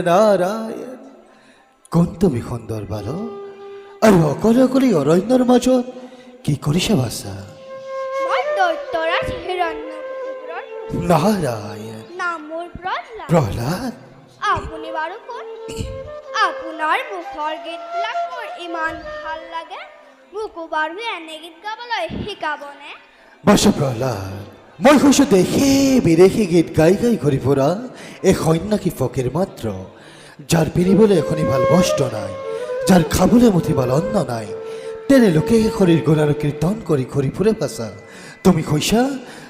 নারায়ণ কোন তুমি সুন্দৰ বালক আৰু অকলে অকলে অৰণ্যৰ মাজত কি কৰিছা বাছা মই দৈত্যৰাজ হিৰণ্যকশিপুৰৰ নারায়ণ নাম মোৰ প্ৰহ্লাদ। প্ৰহ্লাদ আপুনি বাৰু কোন? আপোনাৰ মুখৰ গীতবিলাক মোৰ ইমান ভাল লাগে, মোকো বাৰু এনে গীত গাবলৈ শিকাবনে? বাছা প্ৰহ্লাদ মই কৈছো দেশে বিদেশী গীত গাই গাই ঘূৰি ফুৰা এই সন্ন্যাসী ফকীৰ মাত্ৰ যাৰ পিন্ধিবলৈ এখনি ভাল বস্ত্ৰ নাই, যাৰ খাবলৈ মুঠি ভাল অন্ন নাই, তেনে লোকে শৰীৰ গুণাৰ কীৰ্তন কৰি ঘূৰি ফুৰে বাছা তুমি কৈছা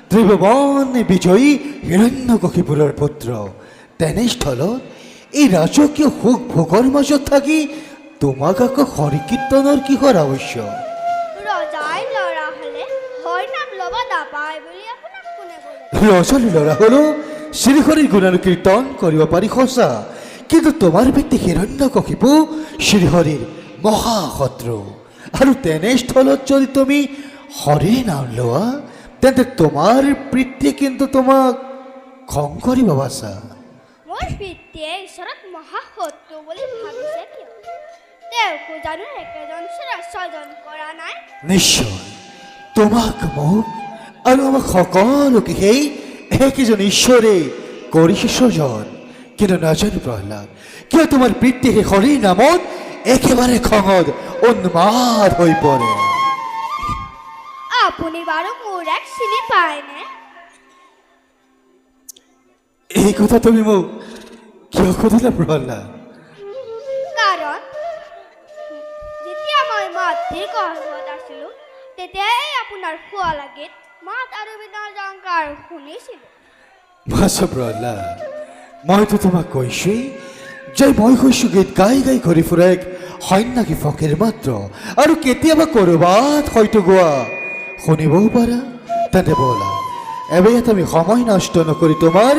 ত্ৰিভুৱন বিজয়ী হিৰণ্যকশিপুৰৰ পুত্ৰ তেনেস্থলত এই ৰাজকীয় সুখ ভোগৰ মাজত থাকি তোমাক আকৌ হৰি কীৰ্তনৰ কিহৰ আৱশ্যক ৰজাই ল'ৰা হ'লে হয় নাম ল'ব নাপায় বুলি আপোনাক কোনে ক'লে? ৰজালি ল'ৰা হ'লেও শ্ৰীহৰিৰ গুণানুকীৰ্তন কৰিব পাৰি সঁচা, কিন্তু তোমাৰ পিতৃ হিৰণ্যকশিপু শ্ৰীহৰিৰ মহাশত্ৰু আৰু তেনেস্থলত যদি তুমি হৰিৰ নাম লোৱা তেন্তে তোমাৰ পিতৃয়ে কিন্তু তোমাক খং কৰিব বাছা মোৰ পিতৃয়ে ঈশ্বৰত মহাশত্ৰু বুলি ভাবিছে কিয়? তেওঁকো জানো একেজন স্বজন কৰা নাই? নিশ্চয় তোমাক মোক আৰু আমাক সকলোকে সেই একেজন ঈশ্বৰে কৰিছে স্বজন, কিন্তু নাজানো প্ৰহ্লাদ কিয় তোমাৰ পিতৃ সেই হৰিৰ নামত একেবাৰে খঙত উন্মাদ হৈ পৰে আপুনি বাৰু মোৰ এক চিনি পায়নে? এই কথা তুমি মোক কিয় সুধিলা প্ৰহ্লাদ কাৰণ যেতিয়া মই মাতৃৰ গৰ্ভত আছিলোঁ তেতিয়াই আপোনাৰ শুৱালা গীত মাত আৰু বিনাৰ জংকাৰ শুনিছিলোঁ। বাছা প্ৰহ্লাদ মইতো তোমাক কৈছোৱেই যে মই কৈছো গীত গাই গাই ঘূৰি ফুৰা এক সন্ন্যাসী ফকীৰ মাত্ৰ আৰু কেতিয়াবা ক'ৰবাত হয়তো গোৱা শুনিবও পাৰা তেন্তে ব'লা এবাৰ ইয়াত আমি সময় নষ্ট নকৰি তোমাৰ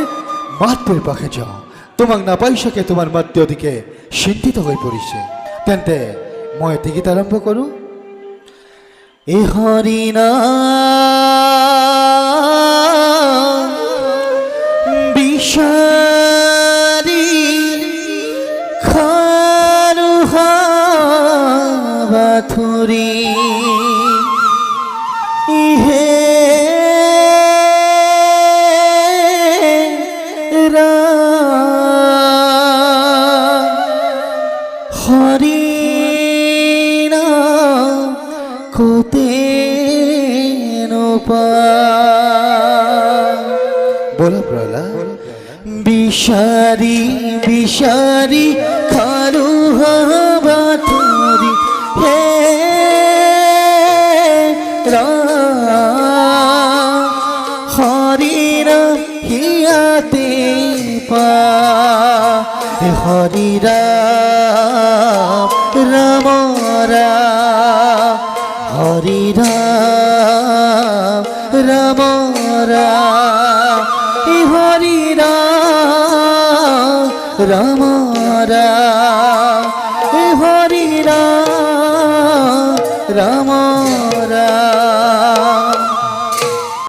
মাতৃৰ পাশে যাওঁ, তোমাক নাপাই চাগে তোমাৰ মাতৃ অতিকে চিন্তিত হৈ পৰিছে, তেন্তে মই এটি গীত আৰম্ভ কৰোঁ। এই হৰিনাম বিষাৰী খানুহা বাথুৰী ইহে হরিনাম কোতে बोला प्रहलाद বিষারি বিষারি খালু বাথুরি হে হরিরাম হিয়াতে পা হরিরাম রাম রাম হরিরাম রাম রাম হরিরাম রাম রাম